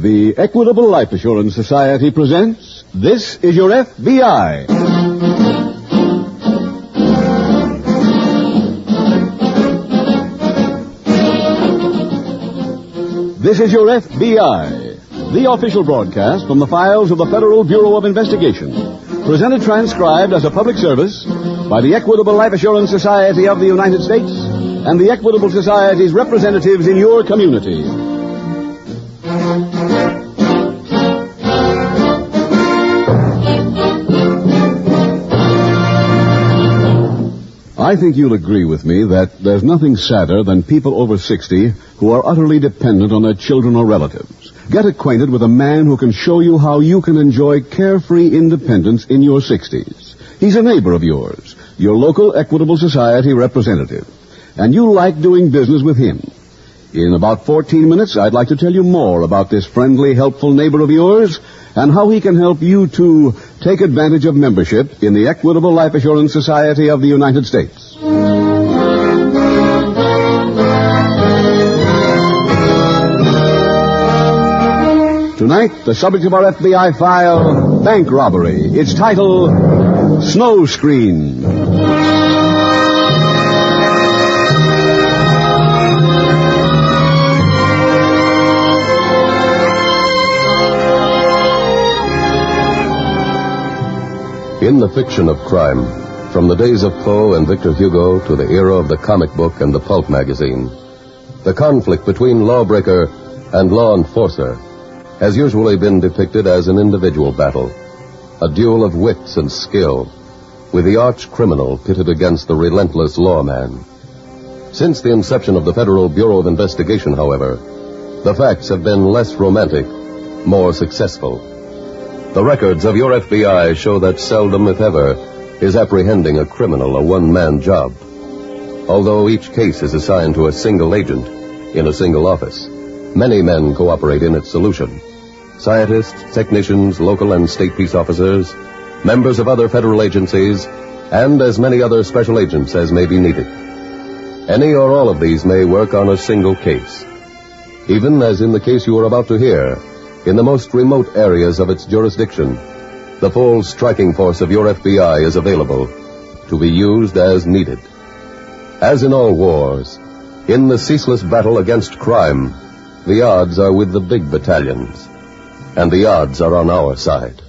The Equitable Life Assurance Society presents This is Your F.B.I. This is Your F.B.I., the official broadcast from the files of the Federal Bureau of Investigation. Presented transcribed as a public service by the Equitable Life Assurance Society of the United States and the Equitable Society's representatives in your community. I think you'll agree with me that there's nothing sadder than people over 60 who are utterly dependent on their children or relatives. Get acquainted with a man who can show you how you can enjoy carefree independence in your 60s. He's a neighbor of yours, your local Equitable Society representative, and you like doing business with him. In about 14 minutes, I'd like to tell you more about this friendly, helpful neighbor of yours and how he can help you to take advantage of membership in the Equitable Life Assurance Society of the United States. Tonight, the subject of our FBI file, bank robbery. Its title, Snow Screen. In the fiction of crime, from the days of Poe and Victor Hugo to the era of the comic book and the pulp magazine, the conflict between lawbreaker and law enforcer has usually been depicted as an individual battle, a duel of wits and skill, with the arch criminal pitted against the relentless lawman. Since the inception of the Federal Bureau of Investigation, however, the facts have been less romantic, more successful. The records of your FBI show that seldom, if ever, is apprehending a criminal a one-man job. Although each case is assigned to a single agent in a single office, many men cooperate in its solution. Scientists, technicians, local and state peace officers, members of other federal agencies, and as many other special agents as may be needed. Any or all of these may work on a single case. Even as in the case you are about to hear, in the most remote areas of its jurisdiction, the full striking force of your FBI is available to be used as needed. As in all wars, in the ceaseless battle against crime, the odds are with the big battalions, and the odds are on our side.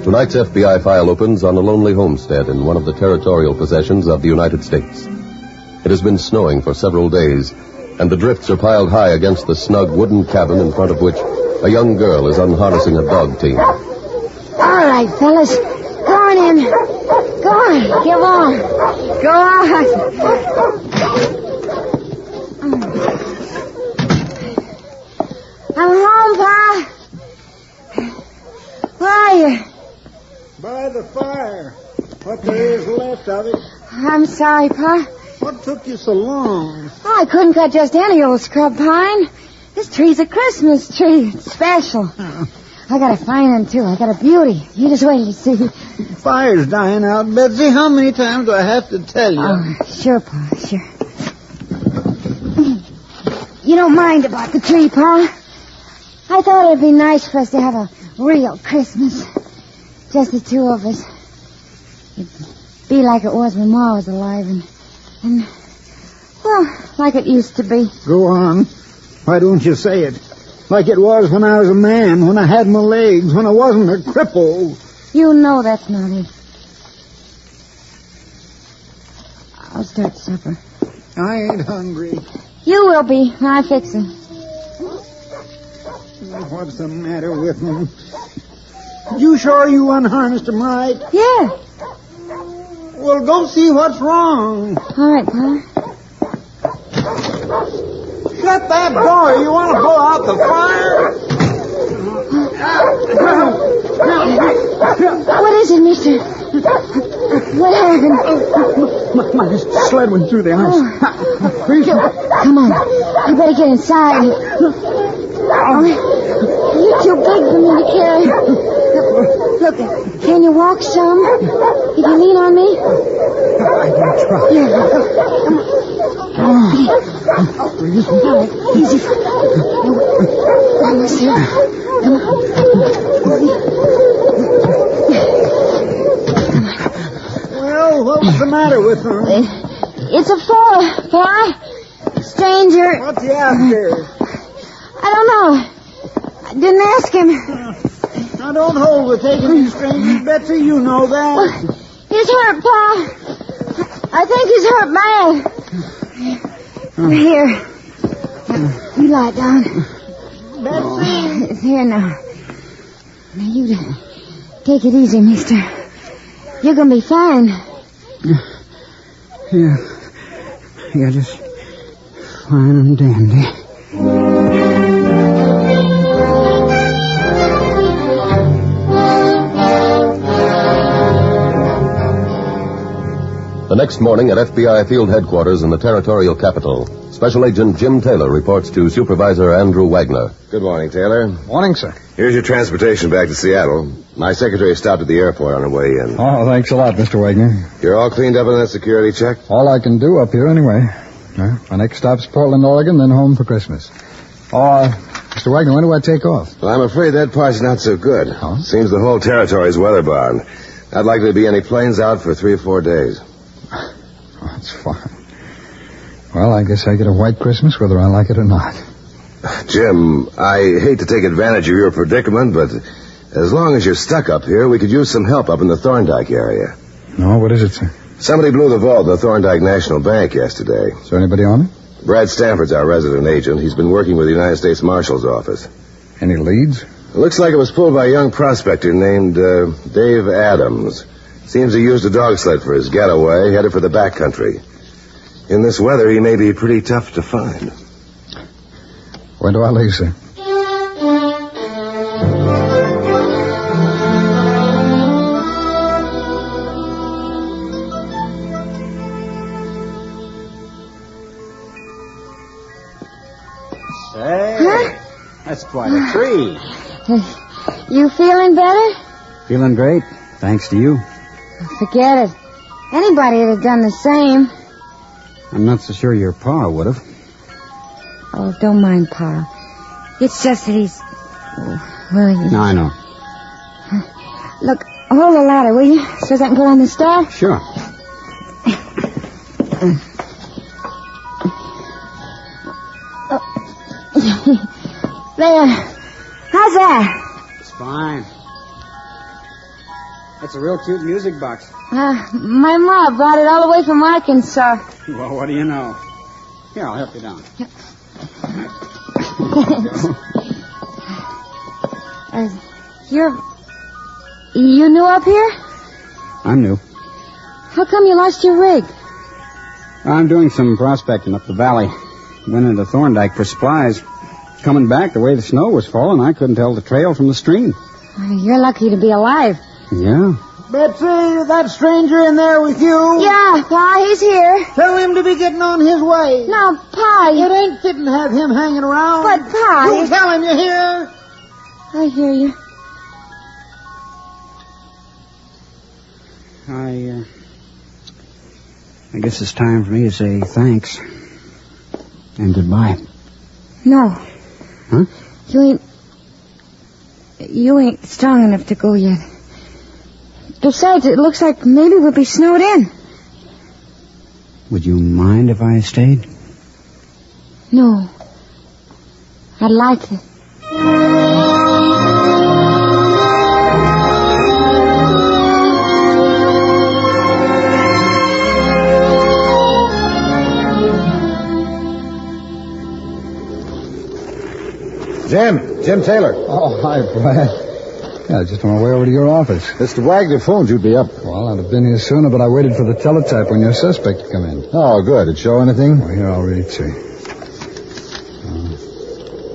Tonight's FBI file opens on a lonely homestead in one of the territorial possessions of the United States. It has been snowing for several days, and the drifts are piled high against the snug wooden cabin in front of which a young girl is unharnessing a dog team. All right, fellas. Go on in. Go on. Give on. Go on. I'm home, Pa. Where are you? By the fire. What there is left of it. I'm sorry, Pa. What took you so long? Oh, I couldn't cut just any old scrub pine. This tree's a Christmas tree. It's special. I got a fine one, too. I got a beauty. You just wait till you see. The fire's dying out, Betsy. How many times do I have to tell you? Oh, sure, Pa, sure. You don't mind about the tree, Pa? I thought it'd be nice for us to have a real Christmas. Just the two of us. It'd be like it was when Ma was alive and, well, like it used to be. Go on. Why don't you say it? Like it was when I was a man, when I had my legs, when I wasn't a cripple. You know that's not it. I'll start supper. I ain't hungry. You will be when I fix it. What's the matter with him? You sure you unharnessed him right? Yeah. Well, go see what's wrong. All right, Pa. Shut that door. You want to blow out the fire? What is it, mister? What happened? My sled went through the ice. Come on. You better get inside. Oh, you're too big for me to carry. Look, can you walk some? If you lean on me? I can try. Here. Easy. Almost here. Come on. Well, what was the matter with them? It's a fall, Pa. Stranger. What's he after? I don't know. I didn't ask him. Now, don't hold with taking these strangers, Betsy. You know that. He's hurt, Pa. I think he's hurt bad. Here. You lie down. Betsy. It's here now. Now, you take it easy, mister. You're going to be fine. Yeah, just fine and dandy. The next morning at F.B.I. field headquarters in the territorial capital, Special Agent Jim Taylor reports to Supervisor Andrew Wagner. Good morning, Taylor. Morning, sir. Here's your transportation back to Seattle. My secretary stopped at the airport on her way in. Oh, thanks a lot, Mr. Wagner. You're all cleaned up on that security check? All I can do up here anyway. My next stop's Portland, Oregon, then home for Christmas. Mr. Wagner, when do I take off? Well, I'm afraid that part's not so good. Huh? Seems the whole territory's weather-bound. Not likely to be any planes out for 3 or 4 days. Oh, that's fine. Well, I guess I get a white Christmas whether I like it or not. Jim, I hate to take advantage of your predicament, but as long as you're stuck up here, we could use some help up in the Thorndike area. No, what is it, sir? Somebody blew the vault at the Thorndike National Bank yesterday. Is there anybody on it? Brad Stanford's our resident agent. He's been working with the United States Marshal's office. Any leads? It looks like it was pulled by a young prospector named Dave Adams. Seems he used a dog sled for his getaway, headed for the backcountry. In this weather, he may be pretty tough to find. When do I leave, sir? Say, that's quite a tree. You feeling better? Feeling great, thanks to you. Forget it. Anybody would have done the same. I'm not so sure your pa would have. Oh, don't mind Pa. It's just that he's... Well, No, I know. Look, hold the ladder, will you? So I can put on the star? Sure. There. How's that? It's fine. It's a real cute music box. My ma brought it all the way from Arkansas. Well, what do you know? Here, I'll help you down. You new up here? I'm new. How come you lost your rig? I'm doing some prospecting up the valley. Went into Thorndike for supplies. Coming back, the way the snow was falling, I couldn't tell the trail from the stream. You're lucky to be alive. Yeah. Betsy, that stranger in there with you? Yeah, Pa, he's here. Tell him to be getting on his way. No, Pa, It ain't fitting to have him hanging around. But, Pa... You tell him, you hear? I hear you. I guess it's time for me to say thanks. And goodbye. No. Huh? You ain't strong enough to go yet. Besides, it looks like maybe we'll be snowed in. Would you mind if I stayed? No. I'd like it. Jim Taylor. Oh, hi, Brad. Yeah, just on my way over to your office. Mr. Wagner phoned you'd be up. Well, I'd have been here sooner, but I waited for the teletype when your suspect to come in. Oh, good. Did it show anything? Oh, here, I'll read it to you.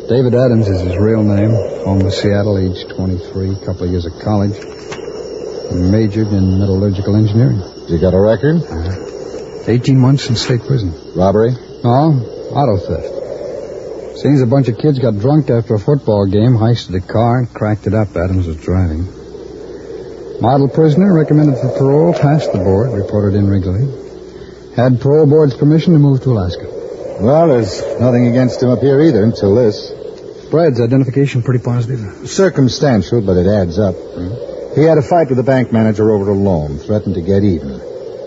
David Adams is his real name. Home to Seattle, age 23, couple of years of college. Majored in metallurgical engineering. You got a record? 18 months in state prison. Robbery? No, auto theft. Seems a bunch of kids got drunk after a football game, heisted a car, and cracked it up. Adams was driving. Model prisoner, recommended for parole, passed the board, reported in regularly. Had parole board's permission to move to Alaska. Well, there's nothing against him up here either until this. Brad's identification pretty positive. Circumstantial, but it adds up. He had a fight with the bank manager over a loan, threatened to get even.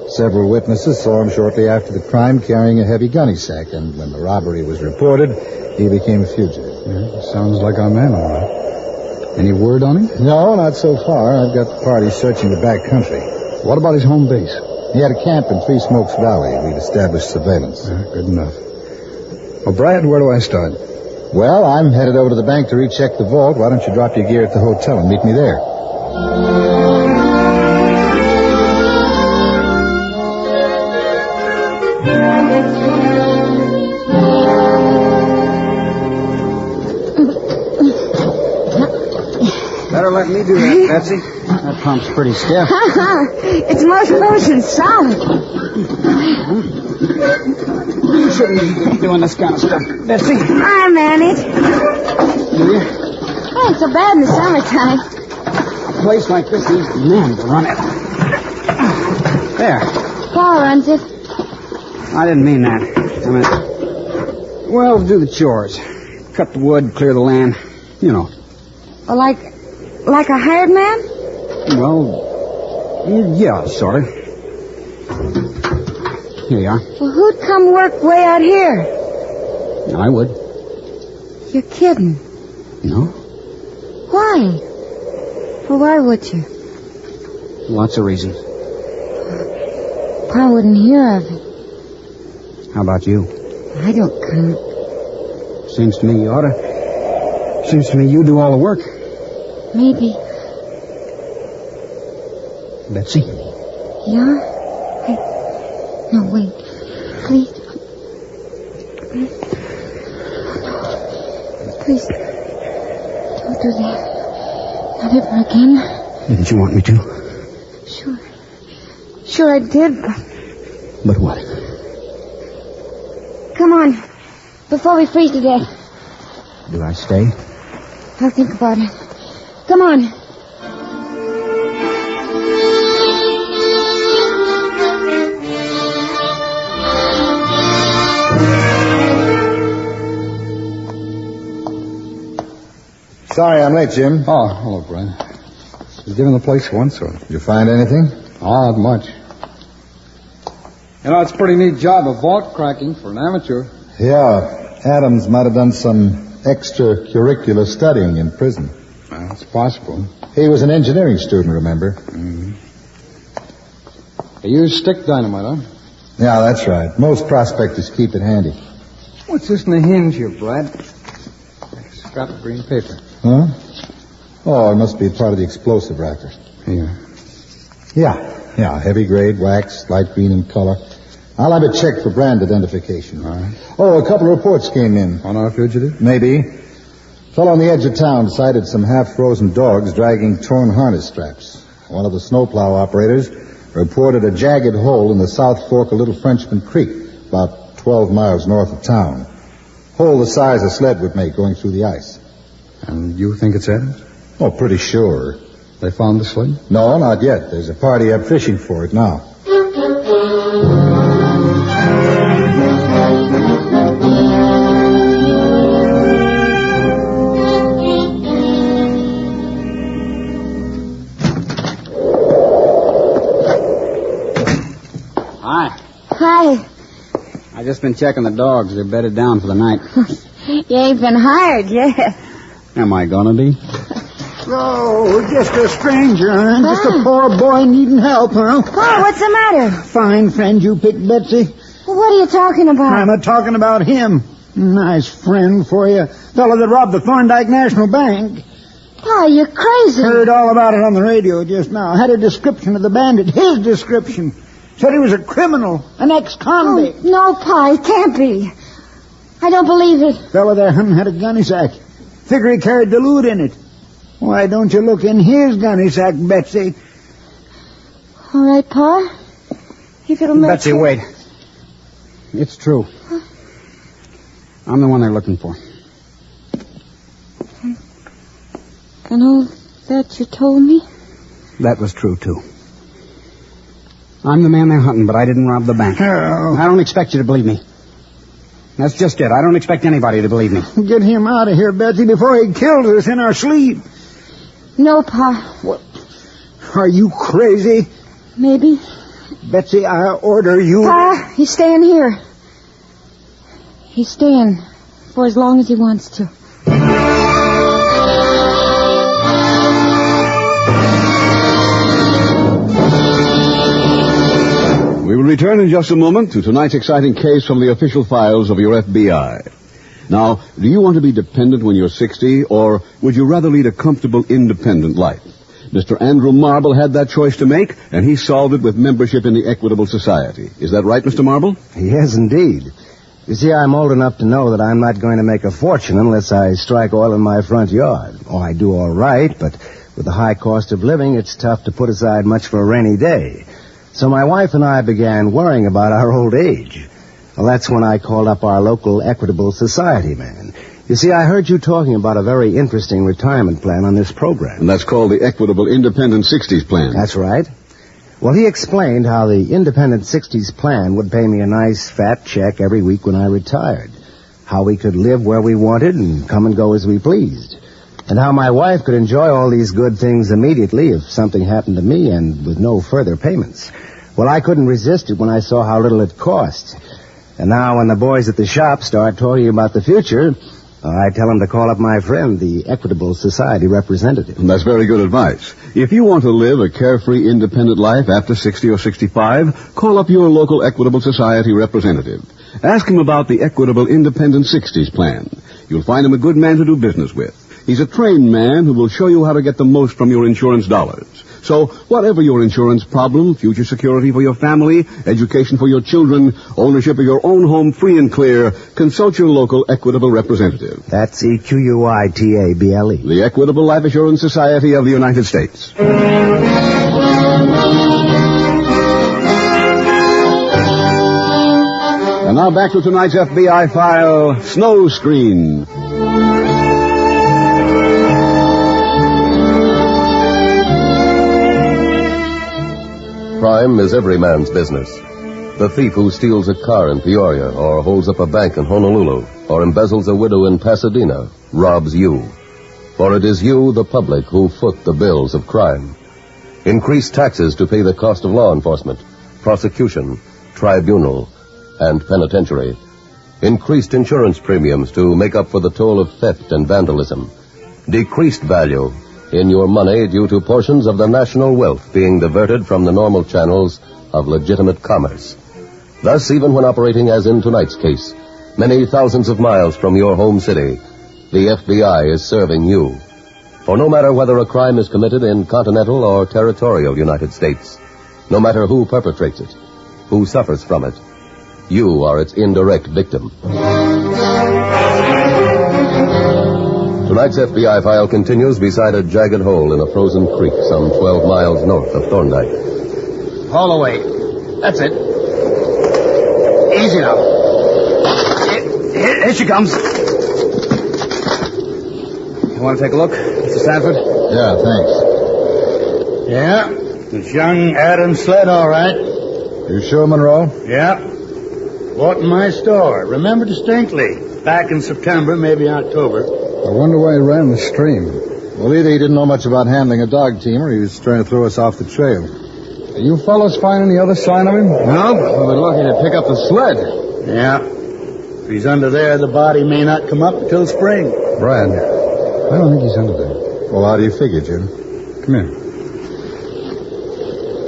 Several witnesses saw him shortly after the crime carrying a heavy gunny sack, and when the robbery was reported, he became a fugitive. Yeah, sounds like our man, all right. Any word on him? No, not so far. I've got the party searching the back country. What about his home base? He had a camp in Three Smokes Valley. We've established surveillance. Good enough. Well, Brad, where do I start? Well, I'm headed over to the bank to recheck the vault. Why don't you drop your gear at the hotel and meet me there? Better let me do that, Betsy. That pump's pretty stiff. It's most frozen solid. You shouldn't be doing this kind of stuff, Betsy. I manage. Do you? Ain't so bad in the summertime. A place like this needs men to run it. There. Paul runs it. I didn't mean that. I meant, well, do the chores. Cut the wood, clear the land. You know. Well, like a hired man? Well, yeah, sort of. Here you are. Well, who'd come work way out here? I would. You're kidding. No? Why? Well, why would you? Lots of reasons. Pa wouldn't hear of it. How about you? I don't count. Seems to me you ought to. Seems to me you do all the work. Maybe. Betsy? Yeah? No, wait. Please. Please. Don't do that. Not ever again. Didn't you want me to? Sure. Sure I did, But what? Come on. Before we freeze to death. Do I stay? I'll think about it. Come on. Sorry I'm late, Jim. Oh, hello, Brad. You given the place once, or? Did you find anything? Oh, not much. You know, it's a pretty neat job of vault cracking for an amateur. Yeah, Adams might have done some extracurricular studying in prison. Well, it's possible. He was an engineering student, remember? Mm-hmm. They use stick dynamite, huh? Yeah, that's right. Most prospectors keep it handy. What's this in the hinge here, Brad? Scrap of green paper. Huh? Oh, it must be part of the explosive racker. Here. Yeah, heavy grade, wax, light green in color. I'll have it checked for brand identification. All right. Oh, a couple of reports came in. On our fugitive? Maybe. Fellow on the edge of town sighted some half-frozen dogs dragging torn harness straps. One of the snowplow operators reported a jagged hole in the South Fork of Little Frenchman Creek, about 12 miles north of town. Hole the size a sled would make going through the ice. And you think it's Adams? Oh, pretty sure. They found the sled? No, not yet. There's a party up fishing for it now. Hi. I just been checking the dogs. They're bedded down for the night. You ain't been hired yet. Am I gonna be? Oh, just a stranger, huh? Just a poor boy needing help, huh? Oh, what's the matter? Fine friend you picked, Betsy. Well, what are you talking about? I'm talking about him. Nice friend for you. Fellow that robbed the Thorndike National Bank. Pa, you're crazy. Heard all about it on the radio just now. Had a description of the bandit. His description. Said he was a criminal, an ex-convict. Oh, no, Pa, it can't be. I don't believe it. Fellow there hunting had a gunny sack. Figure he carried the loot in it. Why don't you look in his gunny sack, Betsy? All right, Pa. If it'll make Betsy, wait. It's true. Huh? I'm the one they're looking for. And all that you told me? That was true, too. I'm the man they're hunting, but I didn't rob the bank. Oh. I don't expect you to believe me. That's just it. I don't expect anybody to believe me. Get him out of here, Betsy, before he kills us in our sleep. No, Pa. What? Are you crazy? Maybe. Betsy, I order you... Pa, he's staying here. He's staying for as long as he wants to. We will return in just a moment to tonight's exciting case from the official files of your FBI. Now, do you want to be dependent when you're 60, or would you rather lead a comfortable, independent life? Mr. Andrew Marble had that choice to make, and he solved it with membership in the Equitable Society. Is that right, Mr. Marble? Yes, indeed. You see, I'm old enough to know that I'm not going to make a fortune unless I strike oil in my front yard. Oh, I do all right, but with the high cost of living, it's tough to put aside much for a rainy day. So my wife and I began worrying about our old age. Well, that's when I called up our local Equitable Society man. You see, I heard you talking about a very interesting retirement plan on this program. And that's called the Equitable Independent 60s Plan. That's right. Well, he explained how the Independent 60s plan would pay me a nice fat check every week when I retired. How we could live where we wanted and come and go as we pleased. And how my wife could enjoy all these good things immediately if something happened to me and with no further payments. Well, I couldn't resist it when I saw how little it cost. And now when the boys at the shop start talking about the future, I tell them to call up my friend, the Equitable Society representative. And that's very good advice. If you want to live a carefree, independent life after 60 or 65, call up your local Equitable Society representative. Ask him about the Equitable Independent 60s Plan. You'll find him a good man to do business with. He's a trained man who will show you how to get the most from your insurance dollars. So, whatever your insurance problem, future security for your family, education for your children, ownership of your own home free and clear, consult your local Equitable representative. That's EQUITABLE. The Equitable Life Assurance Society of the United States. And now back to tonight's FBI file, Snow Screen. Crime is every man's business. The thief who steals a car in Peoria, or holds up a bank in Honolulu, or embezzles a widow in Pasadena, robs you. For it is you, the public, who foot the bills of crime. Increased taxes to pay the cost of law enforcement, prosecution, tribunal, and penitentiary. Increased insurance premiums to make up for the toll of theft and vandalism. Decreased value in your money due to portions of the national wealth being diverted from the normal channels of legitimate commerce. Thus, even when operating as in tonight's case, many thousands of miles from your home city, the FBI is serving you. For no matter whether a crime is committed in continental or territorial United States, no matter who perpetrates it, who suffers from it, you are its indirect victim. Tonight's FBI file continues beside a jagged hole in a frozen creek some 12 miles north of Thorndyke. Haul away. That's it. Easy now. Here she comes. You want to take a look, Mr. Sanford? Yeah, thanks. Yeah, it's young Adam's sled, all right. You sure, Monroe? Yeah. Bought in my store. Remember distinctly. Back in September, maybe October. I wonder why he ran the stream. Well, either he didn't know much about handling a dog team, or he was trying to throw us off the trail. You fellas find any other sign of him? No, We've been lucky to pick up the sled. Yeah. If he's under there, the body may not come up until spring. Brad, I don't think he's under there. Well, how do you figure, Jim? Come here.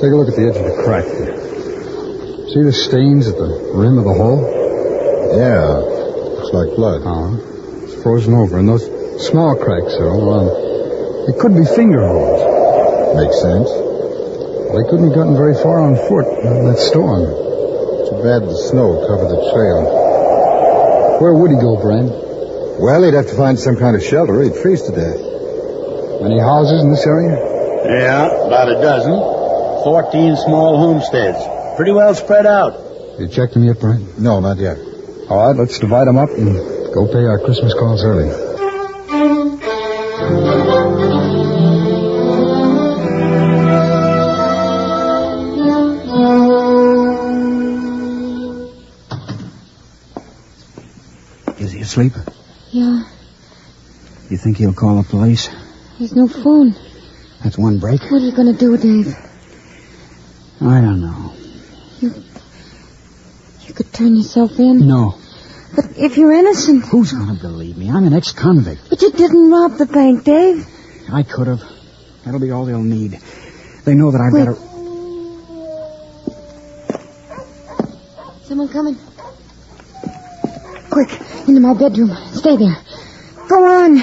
Take a look at the edge of the crack there. See the stains at the rim of the hole? Yeah. Looks like blood. It's frozen over, and those small cracks are all around. They could be finger holes. Makes sense. They couldn't have gotten very far on foot in that storm. Too bad the snow covered the trail. Where would he go, Brad? Well, he'd have to find some kind of shelter, or he'd freeze to death. Any houses in this area? Yeah, about a dozen. 14 small homesteads. Pretty well spread out. You checked them yet, Brad? No, not yet. All right, let's divide them up and go pay our Christmas calls early. Is he asleep? Yeah. You think he'll call the police? There's no phone. That's one break. What are you going to do, Dave? I don't know. You could turn yourself in. No. But if you're innocent... Who's going to believe me? I'm an ex-convict. But you didn't rob the bank, Dave. I could have. That'll be all they'll need. They know that I've got a... Someone coming. Quick, into my bedroom. Stay there. Go on.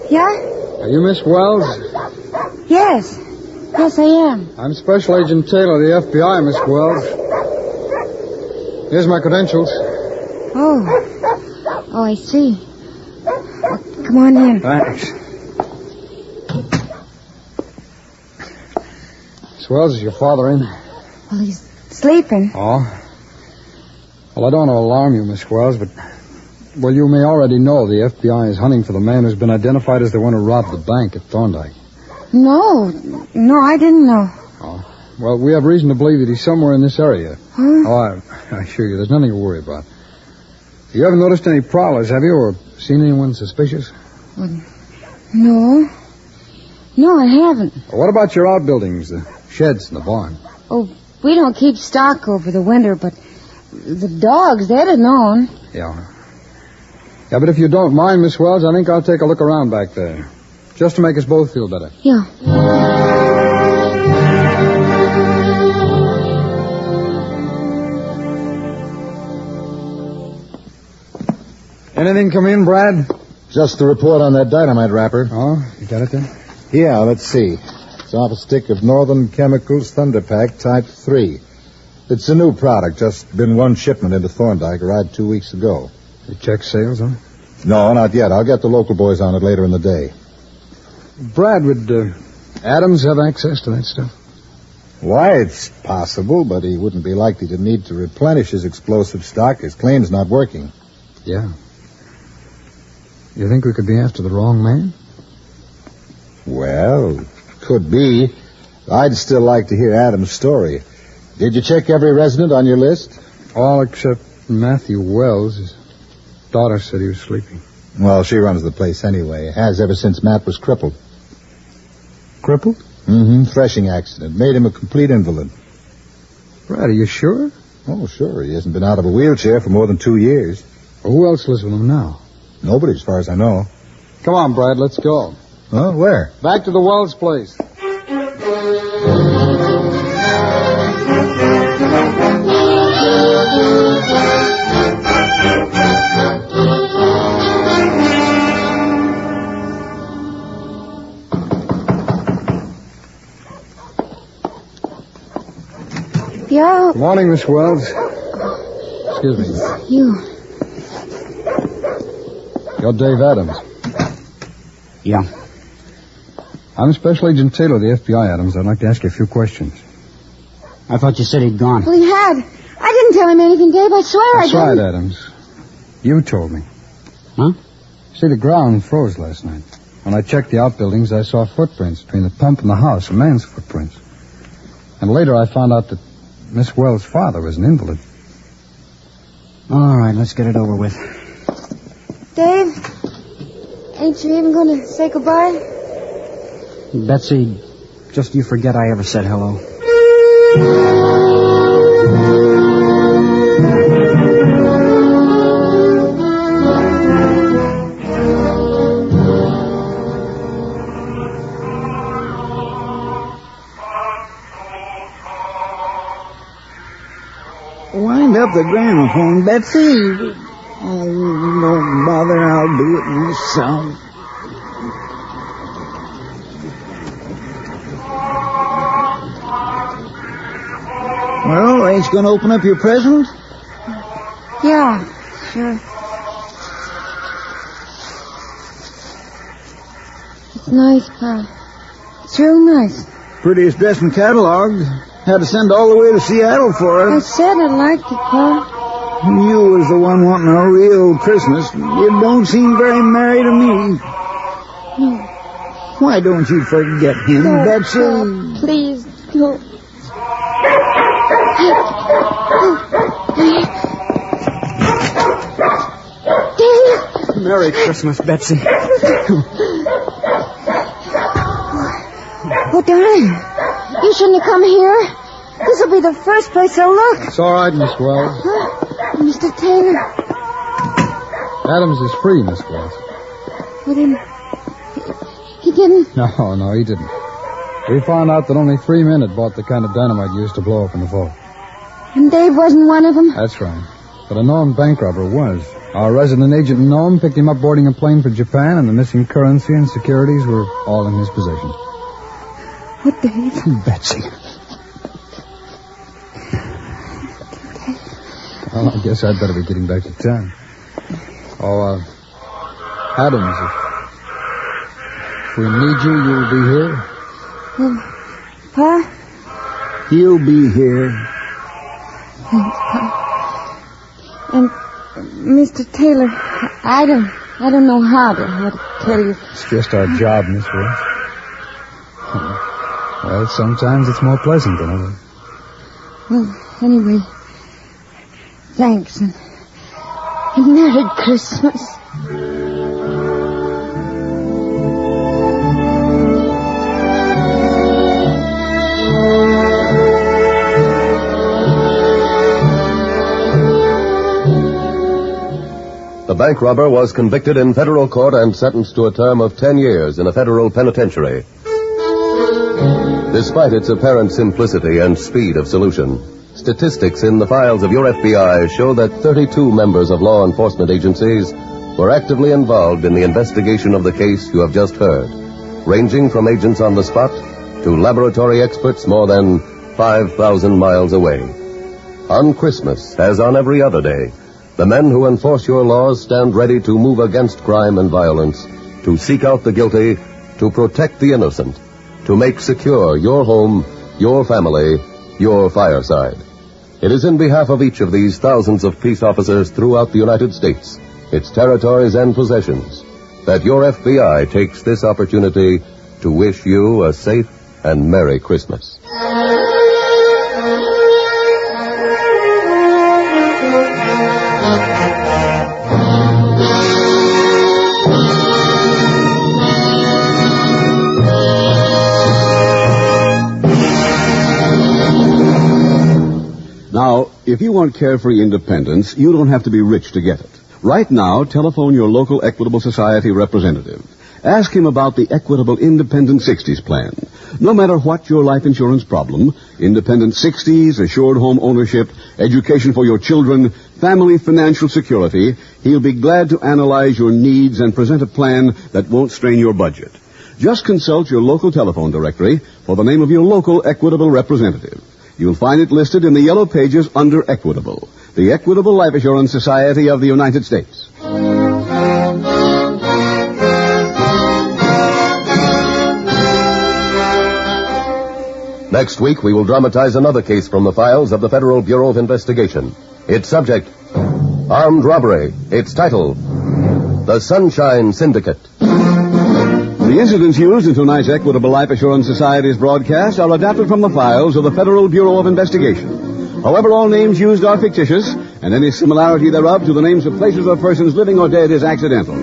Yeah? Are you Miss Wells? Yes. Yes, I am. I'm Special Agent Taylor of the F.B.I., Miss Wells. Here's my credentials. Oh. Oh, I see. Come on in. Thanks. Miss Wells, is your father in? Well, he's sleeping. Oh. Well, I don't want to alarm you, Miss Wells, but... Well, you may already know the FBI is hunting for the man who's been identified as the one who robbed the bank at Thorndyke. No, I didn't know. Oh. Well, we have reason to believe that he's somewhere in this area. Huh? Oh, I assure you, there's nothing to worry about. You haven't noticed any prowlers, have you, or seen anyone suspicious? Well, no. No, I haven't. Well, what about your outbuildings, the sheds and the barn? Oh, we don't keep stock over the winter, but the dogs, they'd have known. Yeah. Yeah, but if you don't mind, Miss Wells, I think I'll take a look around back there. Just to make us both feel better. Yeah. Anything come in, Brad? Just the report on that dynamite wrapper. Oh, you got it then? Yeah, let's see. It's off a stick of Northern Chemicals Thunderpack Type 3. It's a new product. Just been one shipment into Thorndyke, arrived 2 weeks ago. You check sales, huh? No, not yet. I'll get the local boys on it later in the day. Brad, would Adams have access to that stuff? Why, it's possible, but he wouldn't be likely to need to replenish his explosive stock. His claim's not working. Yeah. You think we could be after the wrong man? Well, could be. I'd still like to hear Adam's story. Did you check every resident on your list? All except Matthew Wells. His daughter said he was sleeping. Well, she runs the place anyway. Has ever since Matt was crippled. Crippled? Mm-hmm. Threshing accident. Made him a complete invalid. Brad, are you sure? Oh, sure. He hasn't been out of a wheelchair for more than 2 years. Well, who else lives with him now? Nobody, as far as I know. Come on, Brad, let's go. Huh? Where? Back to the Wells place. Yeah. Good morning, Miss Wells. Excuse me. You're Dave Adams. Yeah. I'm Special Agent Taylor of the FBI, Adams. I'd like to ask you a few questions. I thought you said he'd gone. Well, he had. I didn't tell him anything, Dave. I swear That's I didn't. right, Adams. You told me. Huh? See, the ground froze last night. When I checked the outbuildings, I saw footprints between the pump and the house, a man's footprints. And later I found out that Miss Wells' father was an invalid. All right, let's get it over with. Dave, ain't you even going to say goodbye? Betsy, just you forget I ever said hello. Wind up the gramophone, Betsy. Oh, don't bother. I'll do it myself. Well, ain't you going to open up your present? Yeah, sure. It's nice, Pa. It's real nice. Prettiest dress in catalog. Had to send all the way to Seattle for I it. said I liked it, Pa. You was the one wanting a real Christmas. You don't seem very merry to me. Why don't you forget him, Betsy? Oh, please, don't. Dave! Merry Christmas, Betsy. Oh, darling. You shouldn't have come here. This will be the first place I'll look. It's all right, Miss Wells. Mr. Taylor. Adams is free, Miss Wells. But he didn't... No, he didn't. We found out that only 3 men had bought the kind of dynamite used to blow up in the vault. And Dave wasn't one of them? That's right. But a known bank robber was. Our resident agent in Nome picked him up boarding a plane for Japan, and the missing currency and securities were all in his possession. What, Dave? Betsy. Well, I guess I'd better be getting back to town. Oh, Adams, if we need you, you'll be here? Pa? He'll be here. Thanks, Pa. And, Mr. Taylor, I don't know how to tell you. It's just our job, Miss Wells. Well, sometimes it's more pleasant than others. Well, anyway, thanks, and Merry Christmas. The bank robber was convicted in federal court and sentenced to a term of 10 years in a federal penitentiary. Despite its apparent simplicity and speed of solution, statistics in the files of your F.B.I. show that 32 members of law enforcement agencies were actively involved in the investigation of the case you have just heard, ranging from agents on the spot to laboratory experts more than 5,000 miles away. On Christmas, as on every other day, the men who enforce your laws stand ready to move against crime and violence, to seek out the guilty, to protect the innocent, to make secure your home, your family, your fireside. It is in behalf of each of these thousands of peace officers throughout the United States, its territories and possessions, that your F.B.I. takes this opportunity to wish you a safe and Merry Christmas. Now, if you want carefree independence, you don't have to be rich to get it. Right now, telephone your local Equitable Society representative. Ask him about the Equitable Independent 60s plan. No matter what your life insurance problem, Independent 60s, assured home ownership, education for your children, family financial security, he'll be glad to analyze your needs and present a plan that won't strain your budget. Just consult your local telephone directory for the name of your local Equitable representative. You'll find it listed in the yellow pages under Equitable, the Equitable Life Assurance Society of the United States. Next week, we will dramatize another case from the files of the Federal Bureau of Investigation. Its subject, armed robbery. Its title, The Sunshine Syndicate. The incidents used in tonight's Equitable Life Assurance Society's broadcast are adapted from the files of the Federal Bureau of Investigation. However, all names used are fictitious, and any similarity thereof to the names of places or persons living or dead is accidental.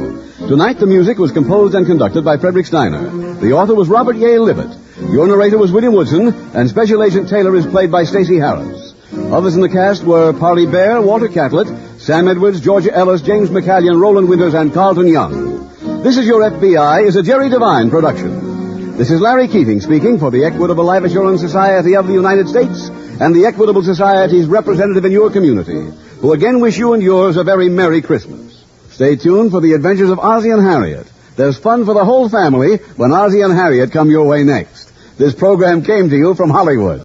Tonight, the music was composed and conducted by Frederick Steiner. The author was Robert Yale Libet. Your narrator was William Woodson, and Special Agent Taylor is played by Stacy Harris. Others in the cast were Parley Bear, Walter Catlett, Sam Edwards, Georgia Ellis, James McCallion, Roland Winters, and Carlton Young. This is Your F.B.I. is a Jerry Devine production. This is Larry Keating speaking for the Equitable Life Assurance Society of the United States and the Equitable Society's representative in your community, who again wish you and yours a very Merry Christmas. Stay tuned for the adventures of Ozzie and Harriet. There's fun for the whole family when Ozzie and Harriet come your way next. This program came to you from Hollywood.